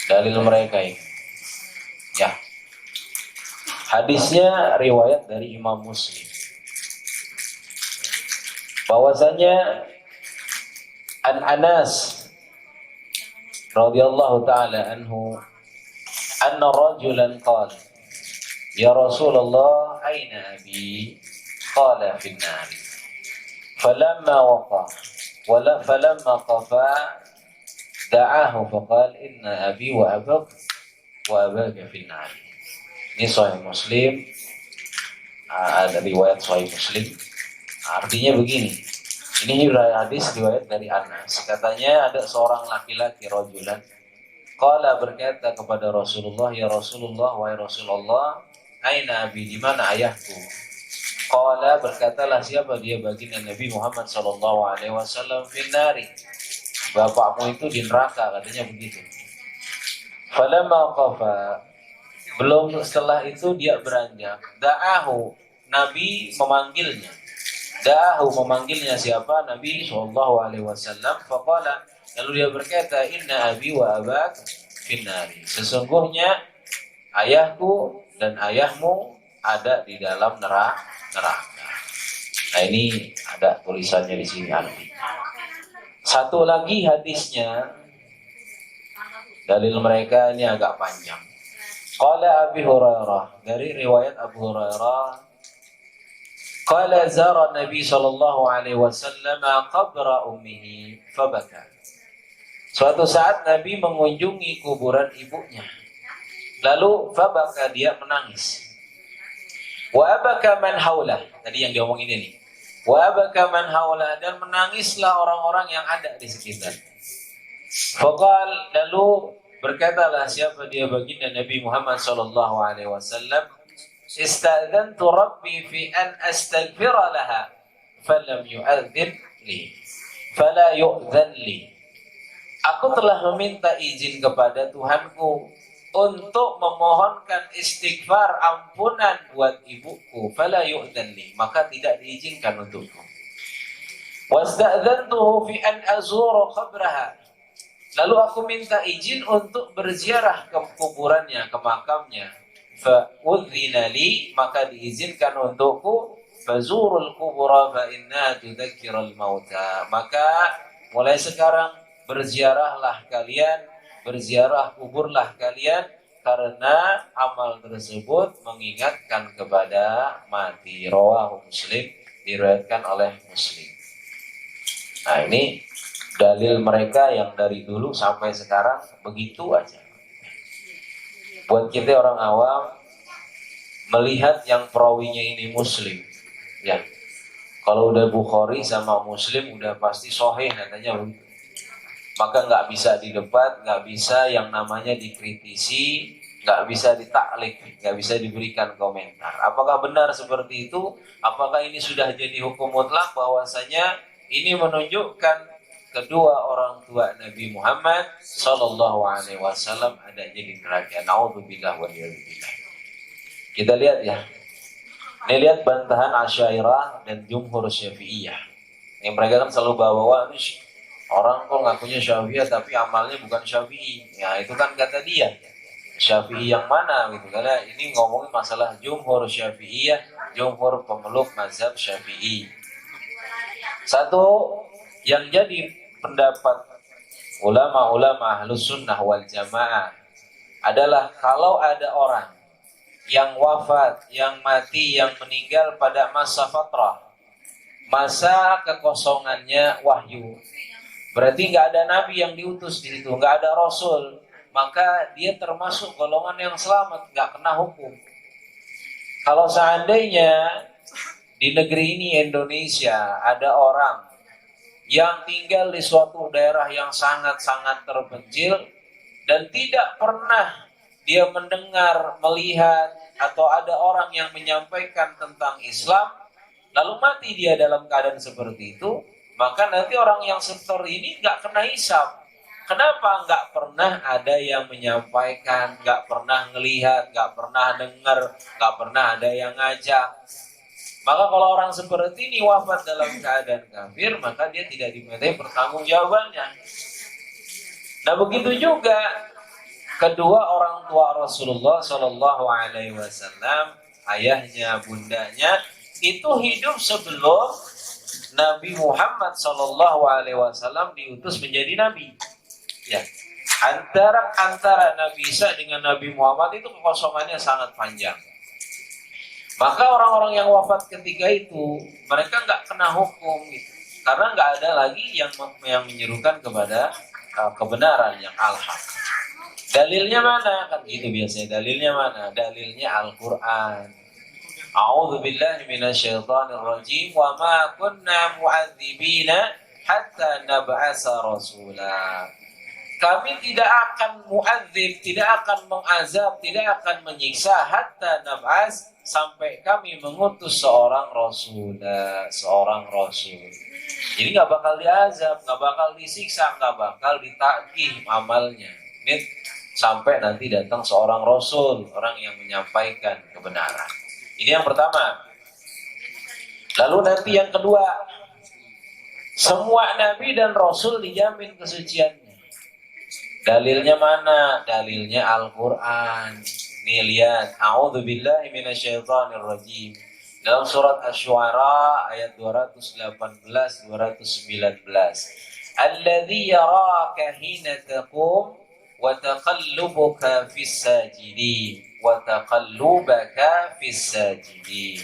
dalil mereka ini. Ya. Hadisnya riwayat dari Imam Muslim. Bahwasanya An Anas radhiyallahu taala anhu anna rajulan qala ya Rasulullah aina abi qala fi an-nar falamma waqa falamma qafa da'ahu faqala inna abi wa abaka fi an-nar. Ini Sahih Muslim, ada riwayat Sahih Muslim. Artinya begini, ini hadis riwayat dari Anas. Katanya ada seorang laki-laki rajulan qala berkata kepada Rasulullah, ya Rasulullah, wahai Rasulullah, aina abi, di mana ayahku? Qala berkatalah siapa dia baginda Nabi Muhammad sallallahu alaihi wasallam finnari. Bapakmu itu di neraka, katanya begitu. Falamma qafa, belum setelah itu dia beranjak. Da'ahu, Nabi memanggilnya. Da'ahu memanggilnya siapa? Nabi sallallahu alaihi wasallam. Faqala, lalu dia berkata, inna abi wa abak finnari. Sesungguhnya ayahku dan ayahmu ada di dalam neraka. Nah, ini ada tulisannya di sini artinya. Satu lagi hadisnya, dalil mereka ini agak panjang. Qala Abi Hurairah, dari riwayat Abu Hurairah, qala zara Nabi sallallahu alaihi wasallam qabra ummihi fabaka. Suatu saat Nabi mengunjungi kuburan ibunya. Lalu fabaka, dia menangis. Wa abaka man haulah, tadi yang diomongin ini. Wa abaka man haulah, dan menangislah orang-orang yang ada di sekitar. Faqal, lalu berkatalah siapa dia baginda Nabi Muhammad sallallahu alaihi wasallam, istadzantu rabbi fi an astaghfira laha falam yu'adzin li fala yu'dzan li. Aku telah meminta izin kepada Tuhanku untuk memohonkan istighfar ampunan buat ibuku, fala yu'dzan li, maka tidak diizinkan untukku. Wastadzantuhu fi an azura qabraha, lalu aku minta izin untuk berziarah ke kuburannya, ke makamnya. Fa'udzina li, maka diizinkan untukku. Fazurul kubura fa inna tudzakkirul mauta, maka mulai sekarang berziarahlah kalian, berziarah kuburlah kalian, karena amal tersebut mengingatkan kepada mati. Rawahu Muslim, diriwayatkan oleh Muslim. Nah, ini dalil mereka yang dari dulu sampai sekarang begitu aja. Buat kita orang awam melihat yang perawinya ini Muslim, ya. Kalau udah Bukhari sama Muslim udah pasti sahih katanya begitu. Maka nggak bisa didebat, nggak bisa yang namanya dikritisi, nggak bisa ditaklik, nggak bisa diberikan komentar. Apakah benar seperti itu? Apakah ini sudah jadi hukum mutlak bahwasanya ini menunjukkan kedua orang tua Nabi Muhammad sallallahu alaihi wasallam ada jadi neraka. Nauzubillah wa iyyabillah. Kita lihat ya. Ini lihat bantahan Asy'ariyah dan Jumhur Syafi'iyah. Yang mereka kan selalu bawa orang kok ngakunya Syafi'iyah tapi amalnya bukan Syafi'i. Ya, itu kan kata dia. Syafi'i yang mana gitu. Karena ini ngomongin masalah Jumhur Syafi'iyah, Jumhur pemeluk mazhab Syafi'i. Satu yang jadi pendapat ulama-ulama Ahlus Sunnah wal Jamaah adalah kalau ada orang yang wafat, yang mati, yang meninggal pada masa fatrah, masa kekosongannya wahyu, berarti nggak ada nabi yang diutus di situ, nggak ada rasul, maka dia termasuk golongan yang selamat, nggak kena hukum. Kalau seandainya di negeri ini Indonesia ada orang yang tinggal di suatu daerah yang sangat-sangat terpencil dan tidak pernah dia mendengar, melihat, atau ada orang yang menyampaikan tentang Islam, lalu mati dia dalam keadaan seperti itu, maka nanti orang yang seperti ini nggak kena hisab. Kenapa? Nggak pernah ada yang menyampaikan, nggak pernah ngelihat, nggak pernah dengar, nggak pernah ada yang ngajak. Maka kalau orang seperti ini wafat dalam keadaan kafir, maka dia tidak dimintai pertanggungjawabannya. Nah begitu juga kedua orang tua Rasulullah Shallallahu Alaihi Wasallam, ayahnya, bundanya itu hidup sebelum Nabi Muhammad Shallallahu Alaihi Wasallam diutus menjadi nabi. Ya, antara Nabi Isa dengan Nabi Muhammad itu kekosongannya sangat panjang. Maka orang-orang yang wafat ketika itu mereka nggak kena hukum gitu. Karena nggak ada lagi yang menyerukan kepada kebenaran yang al-haq. Dalilnya mana? Kan gitu biasanya. Dalilnya mana? Dalilnya Al-Quran. A'udzu billahi minasyaitonir rajim. Wa ma kunna mu'adzibina hatta nab'asa rasula. Kami tidak akan mu'adzib, tidak akan mengazab, tidak akan menyiksa hatta nab'as, sampai kami mengutus seorang rasul. Jadi nggak bakal diazab, nggak bakal disiksa, nggak bakal ditakih amalnya. Ini sampai nanti datang seorang rasul, orang yang menyampaikan kebenaran. Ini yang pertama. Lalu nanti yang kedua, semua nabi dan rasul dijamin kesuciannya. Dalilnya mana? Dalilnya Al-Quran. Nih lihat, A'udzu billahi minasyaitonir rajim. Dalam surat Asy-Syu'ara ayat 218 219. Alladzi yaraka hina taqum wa taqallubuka fis sajidin wa taqallubaka fis sajidin.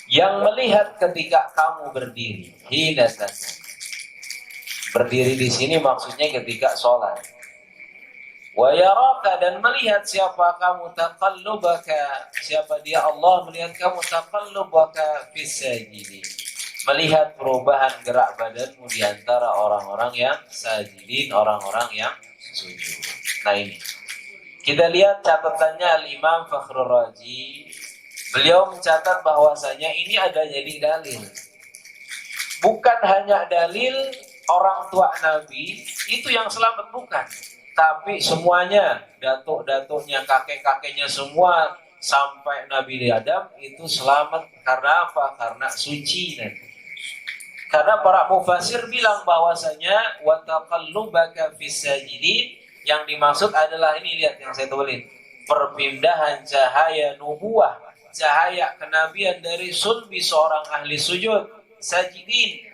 Yang melihat ketika kamu berdiri, hina taqum. Berdiri di sini maksudnya ketika sholat. Wa yaraka, dan melihat siapa kamu, taqallubaka, siapa dia Allah melihat kamu, taqallubaka fis sajidin, melihat perubahan gerak badanmu di antara orang-orang yang sajidin, orang-orang yang sujud. Nah ini kita lihat catatannya Al-Imam Fakhrur Razi. Beliau mencatat bahwasanya ini ada jadi dalil. Bukan hanya dalil orang tua Nabi itu yang selamat, bukan. Tapi semuanya, datuk-datuknya, kakek-kakeknya semua sampai Nabi Adam itu selamat. Karena apa? Karena suci. Karena para mufassir bilang bahwasanya wa taqallubaka fis sajidin, yang dimaksud adalah ini, lihat yang saya tulis, perpindahan cahaya nubuwah, cahaya kenabian dari sulbi seorang ahli sujud sajidin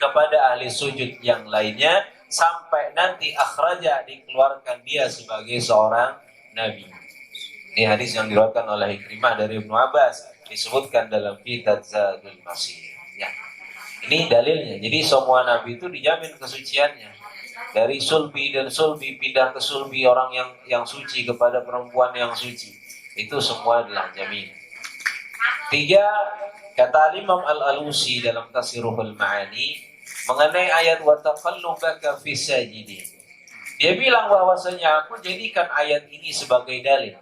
kepada ahli sujud yang lainnya, sampai nanti akhraja, dikeluarkan dia sebagai seorang nabi. Ini hadis yang diriwayatkan oleh Ikrimah dari Ibnu Abbas, disebutkan dalam kitab Zadul Masir. Ya. Ini dalilnya. Jadi semua nabi itu dijamin kesuciannya. Dari sulbi dan sulbi pindah ke sulbi orang yang suci kepada perempuan yang suci. Itu semua adalah jamin. 3, kata Imam Al-Alusi dalam Tafsirul Ma'ani mengenai ayat wa taqallubaka fis sajidin. Dia bilang bahwasanya aku jadikan ayat ini sebagai dalil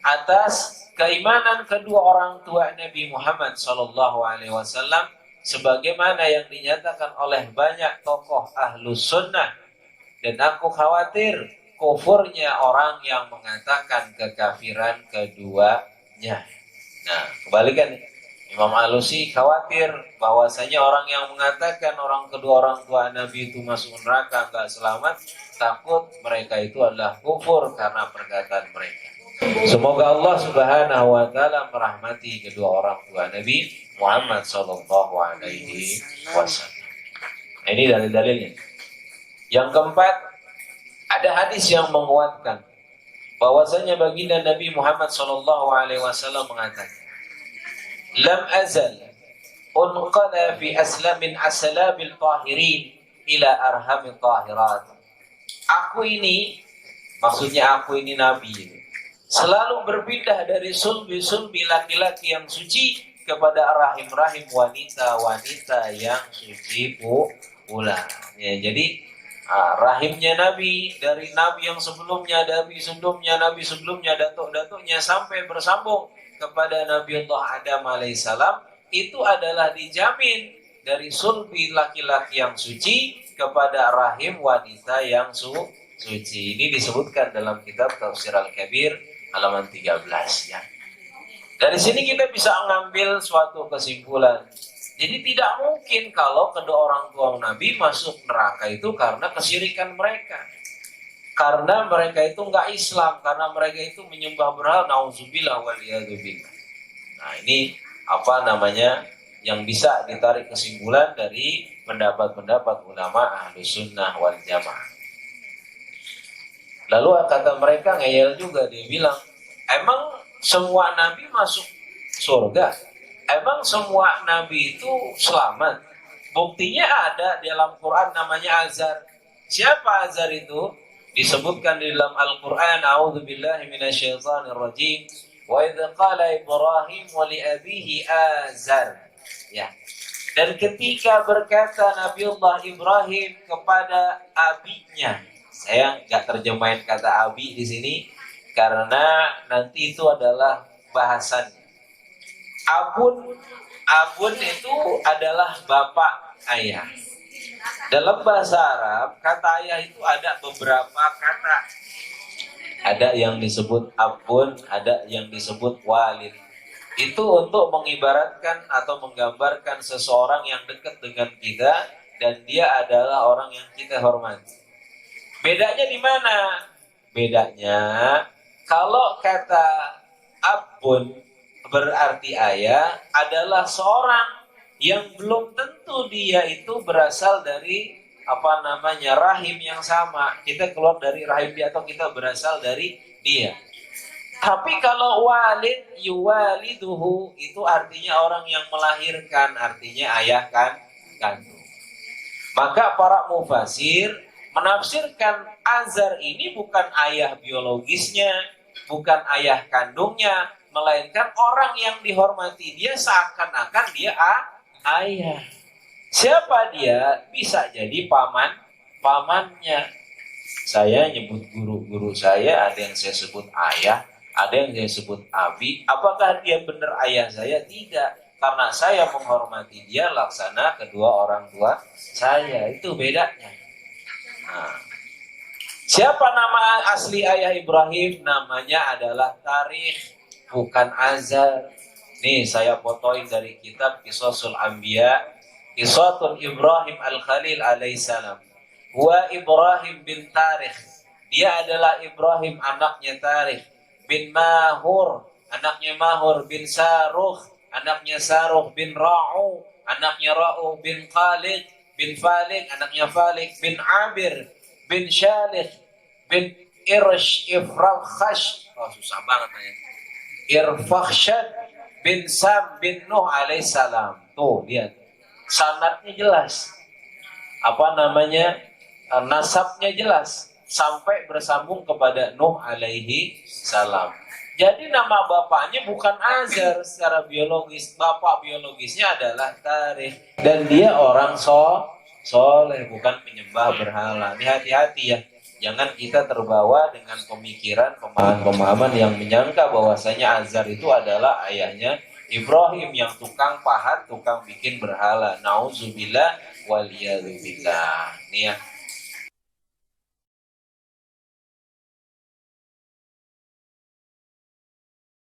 atas keimanan kedua orang tua Nabi Muhammad sallallahu alaihi wasallam, sebagaimana yang dinyatakan oleh banyak tokoh Ahlus Sunnah, dan aku khawatir kufurnya orang yang mengatakan kekafiran keduanya. Nah, kebalikan nih. Imam Alusi khawatir bahwasanya orang yang mengatakan kedua orang tua Nabi itu masuk neraka, enggak selamat, takut mereka itu adalah kufur karena perkataan mereka. Semoga Allah Subhanahu wa taala merahmati kedua orang tua Nabi Muhammad sallallahu alaihi wasallam. Ini dalil-dalilnya. Yang keempat, ada hadis yang menguatkan bahwasanya baginda Nabi Muhammad sallallahu alaihi wasallam mengatakan, lam azal unqala fi aslamin aslabil tahirin ila arhamil tahirat. Aku ini, maksudnya aku ini Nabi, selalu berpindah dari sulbi-sulbi laki-laki yang suci kepada rahim-rahim wanita-wanita yang suci pula. Ya, jadi rahimnya Nabi, dari Nabi yang sebelumnya, Nabi sebelumnya, datuk-datuknya, sampai bersambung kepada Nabi Allah Adam alaihissalam, itu adalah dijamin dari sulbi laki-laki yang suci kepada rahim wanita yang suci. Ini disebutkan dalam kitab Tafsir Al-Kabir halaman 13 ya. Dari sini kita bisa mengambil suatu kesimpulan Jadi tidak mungkin kalau kedua orang tua Nabi masuk neraka itu karena kesyirikan mereka. Karena mereka itu nggak Islam, karena mereka itu menyembah berhala, nauzubillah waliyadzubillah. Nah ini apa namanya yang bisa ditarik kesimpulan dari pendapat-pendapat ulama ahli sunnah wal jamaah. Lalu kata mereka ngeyel juga, dia bilang, emang semua nabi masuk surga? Emang semua nabi itu selamat? Buktinya ada di dalam Quran namanya Azar. Siapa Azar itu? Disebutkan di dalam Al-Quran, a'udzubillahi minasyaitonirrajim. Wa idz qala Ibrahim wa li abihi Azar. Ya. Dan ketika berkata Nabiullah Ibrahim kepada abinya, saya nggak terjemahin kata abi di sini karena nanti itu adalah bahasan. Abun itu adalah bapak ayah. Dalam bahasa Arab, kata ayah itu ada beberapa kata. Ada yang disebut abun, ada yang disebut walid. Itu untuk mengibaratkan atau menggambarkan seseorang yang dekat dengan kita dan dia adalah orang yang kita hormati. Bedanya di mana? Bedanya kalau kata abun berarti ayah adalah seorang yang belum tentu dia itu berasal dari apa namanya rahim yang sama. Kita keluar dari rahim dia atau kita berasal dari dia. Tapi kalau walid yuwaliduhu itu artinya orang yang melahirkan, artinya ayah kan kandung. Maka para mufasir menafsirkan Azar ini bukan ayah biologisnya, bukan ayah kandungnya, melainkan orang yang dihormati dia seakan-akan dia ayah. Siapa dia? Bisa jadi pamannya. Saya nyebut guru-guru saya, ada yang saya sebut ayah, ada yang saya sebut abi. Apakah dia benar ayah saya? Tidak. Karena saya menghormati dia laksana kedua orang tua saya. Itu bedanya. Nah, siapa nama asli ayah Ibrahim? Namanya adalah Tarikh, bukan Azar. Nih saya fotoin dari kitab Qisasul Anbiya, Qisatun Ibrahim Al-Khalil alaihissalam. Wa Ibrahim bin Tarikh. Dia adalah Ibrahim anaknya Tarikh bin Mahur, anaknya Mahur bin Saruh, anaknya Saruh bin Ra'u, anaknya Ra'u bin Khalid bin Falik, anaknya Falik bin Abir bin Shalih bin Ifrakhash. Oh susah banget ya. Irfakhshad bin Sam bin Nuh alaihissalam. Tuh lihat. Sanadnya jelas. Apa namanya? Nasabnya jelas sampai bersambung kepada Nuh alaihi salam. Jadi nama bapaknya bukan Azar secara biologis, bapak biologisnya adalah Tarikh dan dia orang soleh, bukan penyembah berhala. Ini hati-hati ya, jangan kita terbawa dengan pemikiran pemahaman yang menyangka bahwasanya Azar itu adalah ayahnya Ibrahim yang tukang pahat, tukang bikin berhala. Nauzubillah waliyadzubillah. Nih ya.